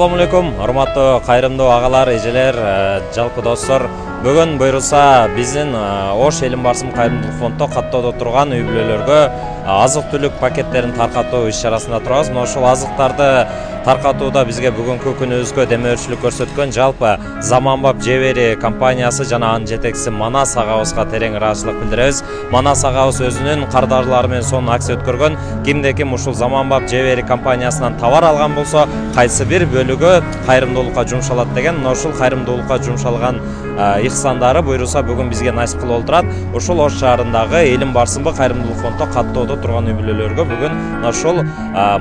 Assalamu alaikum, hormatly кайрымдуу агалар, эжелер, жалпы достор. Бүгүн буйрулса биздин Ош Элим Барсым кайрымдуулук фонддо каттоодо турган үй бүлөлөргө азык-түлүк пакеттерин таркатуу иш-чарасында турабыз. Мына ошол азыктарды таркатууда бизге бүгүнкү күнүбүзгө демөөрчүлүк көрсөткөн жалпы Заманбап Жебери компаниясы жана анын жетекчиси Манас агабызга терең ыраазычылык билдиребиз. Манас агабыз өзүнүн кардарлары менен сонун акция өткөргөн. Кимде ким ушул Заманбап Жебери компаниясынан товар алган болсо, кайсы бир бөлүгү кайрымдуулукка жумшалат деген. Ошол кайрымдуулукка жумшалган ихсандары буйрулса бүгүн бизге насип кылып отурат. Ошол Ош шаарындагы Элим Барсымбы кайрымдуулук фонддо каттоодо турган үй бүлөлөргө бүгүн ошол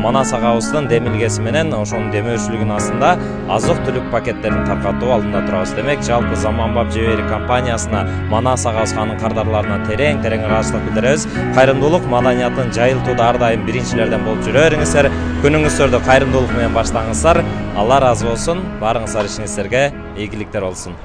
Манас агабыздын демилгеси менен ошонун демөөрчүлүгүнүн астында азык-түлүк пакеттерин таркатуу алдында турабыз. Демек, жалпы Заманбап Жебери компаниясына, Манас агабызга, анын кардарларына терең ыраазычылык билдиребиз. Кайрымдуулук маданиятын жайылтууда ар дайым биринчилерден болуп жүрө бериңиздер. Күнүңүздөрдү кайрымдуулук менен баштаңыздар. Алла ыраазы болсун. Баарыңыздар ишиңиздерге ийгиликтер болсун.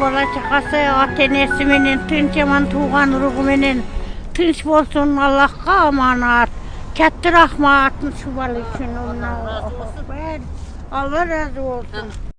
Bola çakası, atenesi menen, tınç aman tuğan ruhu menen, tınç bolsun Allah'a amanat. Kattı rahmatın şu balı için Allah razı olsun.